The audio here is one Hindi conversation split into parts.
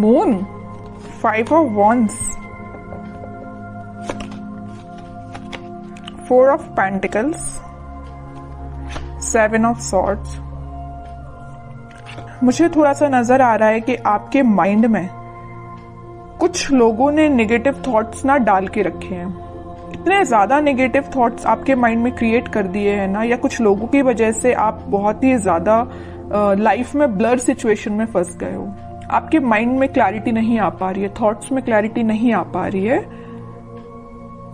Moon, 5 of wands, 4 of pentacles, 7 of swords। मुझे थोड़ा सा नजर आ रहा है कि आपके माइंड में कुछ लोगों ने नेगेटिव थॉट्स ना डाल के रखे हैं। इतने ज्यादा नेगेटिव थॉट्स आपके माइंड में क्रिएट कर दिए हैं ना, या कुछ लोगों की वजह से आप बहुत ही ज्यादा लाइफ में ब्लर सिचुएशन में फंस गए हो। आपके माइंड में क्लैरिटी नहीं आ पा रही है, थॉट्स में क्लैरिटी नहीं आ पा रही है।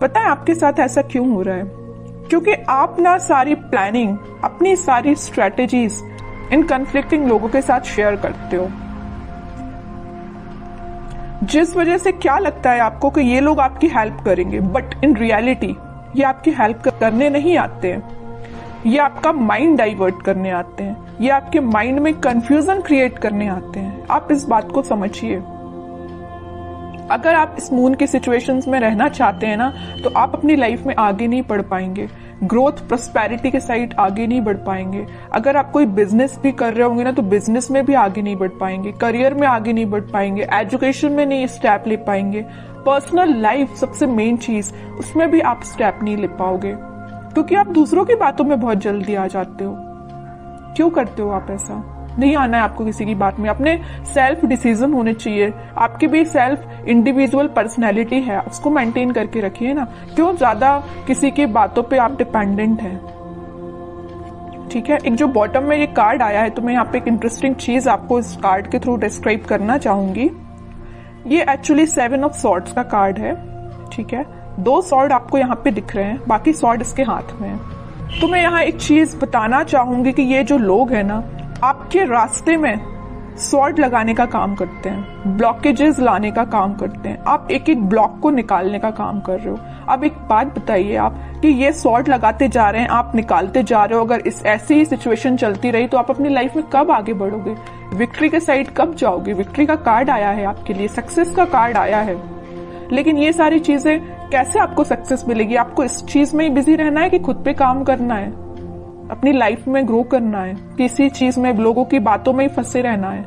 पता है आपके साथ ऐसा क्यों हो रहा है? क्योंकि आप ना सारी प्लानिंग, अपनी सारी स्ट्रेटेजीज इन कन्फ्लिक्टिंग लोगों के साथ शेयर करते हो, जिस वजह से क्या लगता है आपको कि ये लोग आपकी हेल्प करेंगे, बट इन रियलिटी ये आपकी हेल्प करने नहीं आते हैं। ये आपका माइंड डाइवर्ट करने आते हैं, ये आपके माइंड में कंफ्यूजन क्रिएट करने आते हैं। आप इस बात को समझिए। अगर आप इस मून की सिचुएशंस में रहना चाहते हैं ना, तो आप अपनी लाइफ में आगे नहीं बढ़ पाएंगे, ग्रोथ प्रोस्पेरिटी के साइड आगे नहीं बढ़ पाएंगे। अगर आप कोई बिजनेस भी कर रहे होंगे ना, तो बिजनेस में भी आगे नहीं बढ़ पाएंगे, करियर में आगे नहीं बढ़ पाएंगे, एजुकेशन में नहीं स्टेप ले पाएंगे, पर्सनल लाइफ सबसे मेन चीज, उसमें भी आप स्टेप नहीं ले पाओगे, क्योंकि आप दूसरों की बातों में बहुत जल्दी आ जाते हो। क्यों करते हो आप ऐसा? नहीं आना है आपको किसी की बात में। अपने सेल्फ डिसीजन होने चाहिए। आपकी भी सेल्फ इंडिविजुअल पर्सनैलिटी है, उसको मेंटेन करके रखिए ना। क्यों ज्यादा किसी की बातों पे आप डिपेंडेंट हैं? ठीक है, एक जो बॉटम में ये कार्ड आया है, तो मैं यहाँ पे एक इंटरेस्टिंग चीज आपको इस कार्ड के थ्रू डिस्क्राइब करना चाहूंगी। ये एक्चुअली 7 ऑफ सॉर्ड्स का कार्ड है। ठीक है, 2 सॉर्ड आपको यहाँ पे दिख रहे हैं, बाकी सॉर्ड इसके हाथ में है। तो मैं यहाँ एक चीज बताना चाहूंगी कि ये जो लोग हैं ना, आपके रास्ते में सॉर्ड लगाने का काम करते हैं, ब्लॉकेजेस लाने का काम करते हैं। आप एक एक ब्लॉक को निकालने का काम कर रहे हो। अब एक बात बताइए आप कि ये सॉर्ड लगाते जा रहे हैं, आप निकालते जा रहे हो। अगर इस ऐसी ही सिचुएशन चलती रही तो आप अपनी लाइफ में कब आगे बढ़ोगे? विक्ट्री के साइड कब जाओगे? विक्ट्री का कार्ड आया है आपके लिए, सक्सेस का कार्ड आया है, लेकिन ये सारी चीजें कैसे आपको सक्सेस मिलेगी? आपको इस चीज में ही बिजी रहना है कि खुद पे काम करना है, अपनी लाइफ में ग्रो करना है, किसी चीज में लोगों की बातों में ही फंसे रहना है?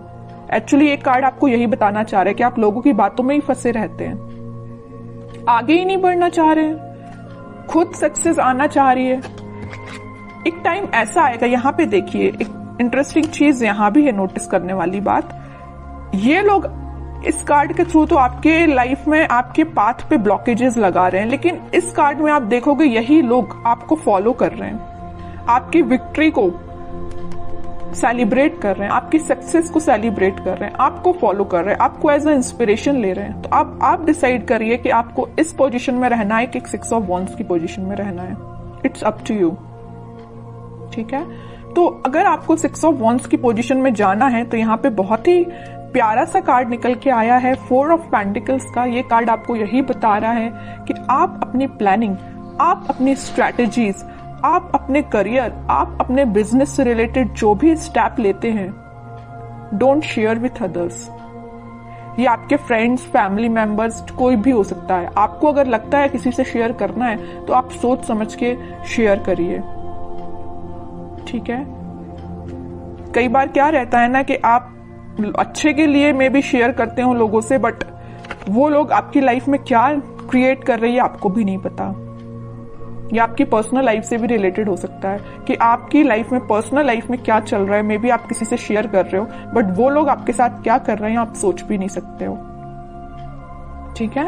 एक्चुअली एक कार्ड आपको यही बताना चाह रहा है कि आप लोगों की बातों में ही फंसे रहते हैं, आगे ही नहीं बढ़ना चाह रहे हैं, खुद सक्सेस आना चाह रही है। एक टाइम ऐसा आएगा, यहाँ पे देखिए एक इंटरेस्टिंग चीज यहाँ भी है नोटिस करने वाली बात। ये लोग इस कार्ड के थ्रू तो आपके लाइफ में आपके पाथ पे ब्लॉकेजेस लगा रहे हैं, लेकिन इस कार्ड में आप देखोगे यही लोग आपको फॉलो कर रहे हैं, आपकी विक्ट्री को सेलिब्रेट कर रहे हैं, आपकी सक्सेस को सेलिब्रेट कर रहे हैं, आपको फॉलो कर रहे हैं, आपको एज अ इंस्पिरेशन ले रहे हैं। तो आप डिसाइड करिए कि आपको इस पोजीशन में रहना है कि 6 ऑफ wands की पोजीशन में रहना है। It's up to you. ठीक है, तो अगर आपको 6 ऑफ wands की पोजीशन में जाना है, तो यहाँ पे बहुत ही प्यारा सा कार्ड निकल के आया है, 4 ऑफ पेंटिकल्स का। ये कार्ड आपको यही बता रहा है कि आप अपनी प्लानिंग, आप अपनी स्ट्रैटेजीज, आप अपने करियर, आप अपने बिजनेस से रिलेटेड जो भी स्टेप लेते हैं, डोंट शेयर विथ अदर्स। ये आपके फ्रेंड्स, फैमिली मेंबर्स, कोई भी हो सकता है। आपको अगर लगता है किसी से शेयर करना है, तो आप सोच समझ के शेयर करिए। ठीक है, कई बार क्या रहता है ना कि आप अच्छे के लिए मे भी शेयर करते हो लोगों से, बट वो लोग आपकी लाइफ में क्या क्रिएट कर रही है आपको भी नहीं पता। या आपकी पर्सनल लाइफ से भी रिलेटेड हो सकता है कि आपकी लाइफ में, पर्सनल लाइफ में क्या चल रहा है, मे बी आप किसी से शेयर कर रहे हो, बट वो लोग आपके साथ क्या कर रहे हैं आप सोच भी नहीं सकते हो। ठीक है,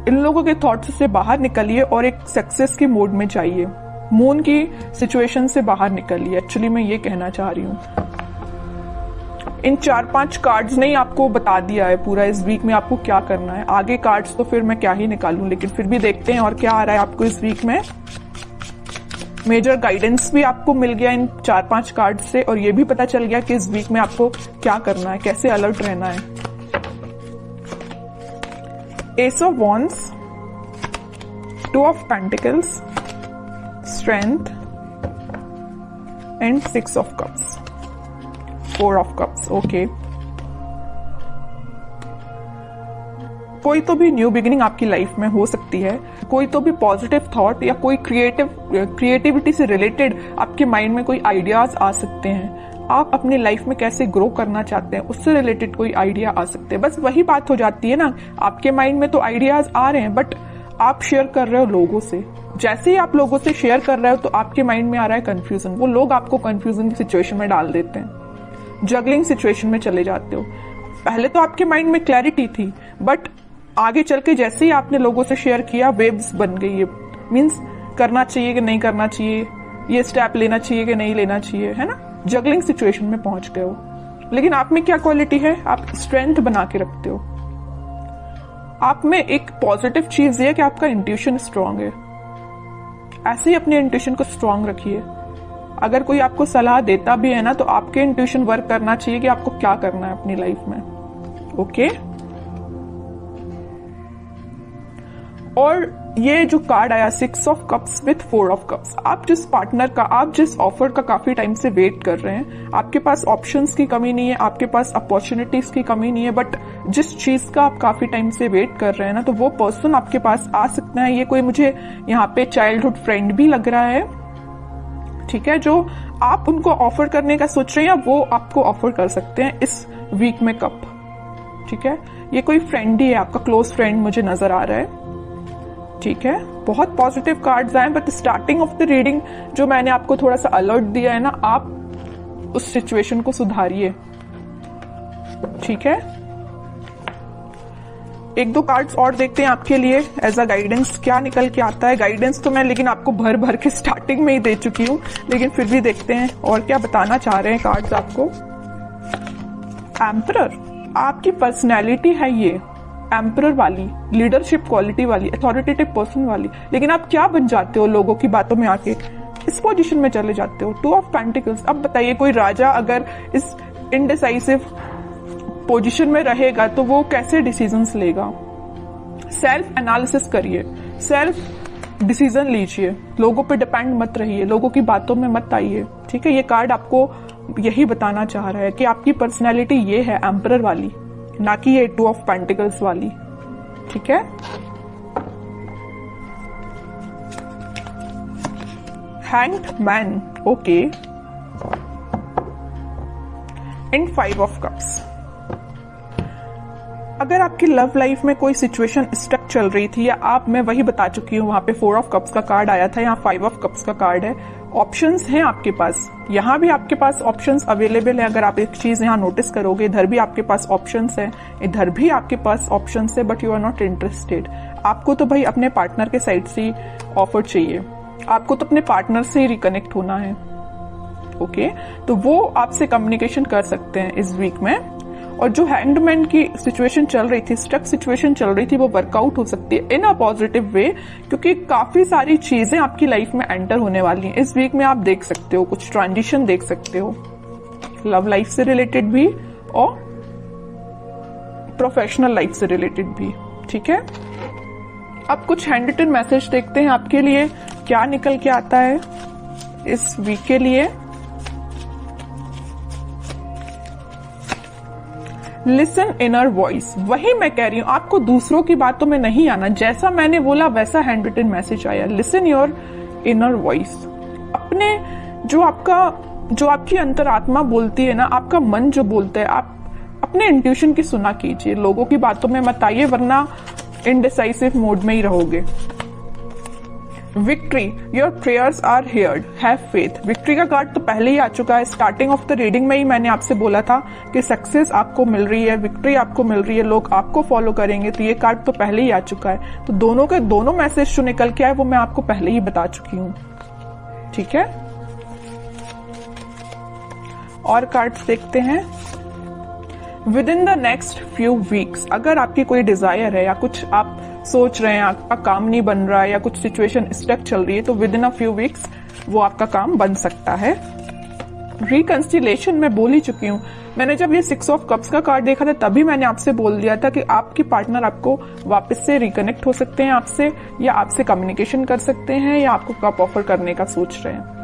इन लोगों के थॉट्स से बाहर निकलिए और एक सक्सेस के मोड में जाइए। मून की सिचुएशन से बाहर निकलिए, एक्चुअली मैं ये कहना चाह रही हूँ। इन 4-5 कार्ड्स ने ही आपको बता दिया है पूरा इस वीक में आपको क्या करना है। आगे कार्ड्स तो फिर मैं क्या ही निकालूं, लेकिन फिर भी देखते हैं और क्या आ रहा है आपको इस वीक में। मेजर गाइडेंस भी आपको मिल गया इन 4-5 कार्ड से, और ये भी पता चल गया कि इस वीक में आपको क्या करना है, कैसे अलर्ट रहना है। S of wands, 2 of pentacles, strength and 6 of cups, 4 of cups. Okay, कोई तो भी न्यू बिगिनिंग आपकी लाइफ में हो सकती है, कोई तो भी पॉजिटिव थॉट या कोई क्रिएटिविटी से रिलेटेड आपके माइंड में कोई आइडियाज आ सकते हैं। आप अपनी लाइफ में कैसे ग्रो करना चाहते हैं, उससे रिलेटेड कोई आइडिया आ सकते हैं। बस वही बात हो जाती है ना, आपके माइंड में तो आइडियाज आ रहे हैं बट आप शेयर कर रहे हो लोगों से। जैसे ही आप लोगों से शेयर कर रहे हो तो आपके माइंड में आ रहा है कंफ्यूजन, वो लोग आपको कंफ्यूजन की सिचुएशन में डाल देते हैं, जगलिंग सिचुएशन में चले जाते हो। पहले तो आपके माइंड में क्लैरिटी थी बट आगे चल के जैसे ही आपने लोगों से शेयर किया वेव्स बन गई है, मीन्स करना चाहिए कि नहीं करना चाहिए, ये स्टेप लेना चाहिए कि नहीं लेना चाहिए, है ना, जगलिंग सिचुएशन में पहुंच गए हो। लेकिन आप में क्या क्वालिटी है, आप स्ट्रेंथ बना के रखते हो। आप में एक पॉजिटिव चीज ये है कि आपका इंट्यूशन स्ट्रांग है। ऐसे ही अपने इंट्यूशन को स्ट्रांग रखिए। अगर कोई आपको सलाह देता भी है ना तो आपके इंट्यूशन वर्क करना चाहिए कि आपको क्या करना है अपनी लाइफ में। ओके, और ये जो कार्ड आया 6 of cups with 4 of cups, आप जिस पार्टनर का, आप जिस ऑफर का काफी टाइम से वेट कर रहे हैं, आपके पास ऑप्शंस की कमी नहीं है, आपके पास अपॉर्चुनिटीज की कमी नहीं है, बट जिस चीज का आप काफी टाइम से वेट कर रहे हैं ना, तो वो पर्सन आपके पास आ सकता है। ये कोई मुझे यहाँ पे चाइल्डहुड फ्रेंड भी लग रहा है, ठीक है, जो आप उनको ऑफर करने का सोच रहे हैं या वो आपको ऑफर कर सकते हैं इस वीक में कप, ठीक है। ये कोई फ्रेंड ही है, आपका क्लोज फ्रेंड मुझे नजर आ रहा है, ठीक है। बहुत पॉजिटिव कार्ड्स आए but starting of the reading जो मैंने आपको थोड़ा सा अलर्ट दिया है ना, आप उस सिचुएशन को सुधारिए, ठीक है। एक दो कार्ड्स और देखते हैं आपके लिए एज अ गाइडेंस, क्या निकल के आता है। गाइडेंस तो मैं लेकिन आपको भर भर के स्टार्टिंग में ही दे चुकी हूं, लेकिन फिर भी देखते हैं और क्या बताना चाह रहे हैं कार्ड्स आपको। एम्परर, आपकी पर्सनैलिटी है ये एम्परर वाली, लीडरशिप क्वालिटी वाली, अथॉरिटेटिव पर्सन वाली, लेकिन आप क्या बन जाते हो लोगों की बातों में आके, इस पोजीशन में चले जाते हो। 2 ऑफ पेंटिकल्स, अब बताइए कोई राजा अगर इस इनडिसाइसिव पोजीशन में रहेगा तो वो कैसे डिसीजंस लेगा। सेल्फ एनालिसिस करिए, सेल्फ डिसीजन लीजिए, लोगों पे डिपेंड मत रहिए, लोगों की बातों में मत आइए, ठीक है। ये कार्ड आपको यही बताना चाह रहा है कि आपकी पर्सनैलिटी ये है एम्परर वाली, ना कि ये 2 ऑफ पेंटिकल्स वाली, ठीक है। Hanged man, okay, in 5 of cups. अगर आपकी लव लाइफ में कोई सिचुएशन स्टक चल रही थी, या आप, मैं वही बता चुकी हूं, वहां पे 4 ऑफ कप्स का कार्ड आया था, यहाँ 5 ऑफ कप्स का कार्ड है। ऑप्शंस हैं आपके पास, यहाँ भी आपके पास ऑप्शंस अवेलेबल है। अगर आप एक चीज यहाँ नोटिस करोगे, इधर भी आपके पास ऑप्शंस है, इधर भी आपके पास ऑप्शंस है, but you are not interested. आपको तो भाई अपने पार्टनर के साइड से ऑफर चाहिए, आपको तो अपने पार्टनर से ही रिकनेक्ट होना है, ओके। तो वो आपसे कम्युनिकेशन कर सकते हैं इस वीक में। और जो हैंगमैन की सिचुएशन चल रही थी, स्टक सिचुएशन चल रही थी, वो वर्कआउट हो सकती है इन अ पॉजिटिव वे, क्योंकि काफी सारी चीजें आपकी लाइफ में एंटर होने वाली हैं इस वीक में। आप देख सकते हो कुछ ट्रांजिशन देख सकते हो, लव लाइफ से रिलेटेड भी और प्रोफेशनल लाइफ से रिलेटेड भी, ठीक है। अब कुछ हैंड रिटन मैसेज देखते हैं आपके लिए क्या निकल के आता है इस वीक के लिए। लिसन इनर वॉइस, वही मैं कह रही हूं, आपको दूसरों की बातों में नहीं आना, जैसा मैंने बोला वैसा हैंड रिटन मैसेज आया। लिसन योर इनर वॉइस, अपने जो आपकी अंतरात्मा बोलती है ना, आपका मन जो बोलता है, आप अपने इंट्यूशन की सुना कीजिए, लोगों की बातों में मत आइए, वरना इनडिसाइसिव मोड में ही रहोगे। Victory, your prayers are heard, have faith. Victory का कार्ड तो पहले ही आ चुका है, स्टार्टिंग ऑफ द रीडिंग में ही मैंने आपसे बोला था कि सक्सेस आपको मिल रही है, विक्ट्री आपको मिल रही है, लोग आपको फॉलो करेंगे, तो ये कार्ड तो पहले ही आ चुका है। तो दोनों के दोनों मैसेज जो निकल के आए वो मैं आपको पहले ही बता चुकी हूं, ठीक है। और कार्ड्स देखते हैं। With in the next few weeks, अगर आपकी कोई डिजायर है या कुछ आप सोच रहे हैं, आपका काम नहीं बन रहा है या कुछ सिचुएशन स्टक चल रही है, तो with in a few weeks वो आपका काम बन सकता है। रिकंसिलेशन में बोल ही चुकी हूँ, मैंने जब ये 6 ऑफ कप्स का कार्ड देखा था तभी मैंने आपसे बोल दिया था कि आपकी पार्टनर आपको वापस से रिकनेक्ट हो सकते हैं आपसे, या आपसे कम्युनिकेशन कर सकते हैं, या आपको कप ऑफर करने का सोच रहे हैं।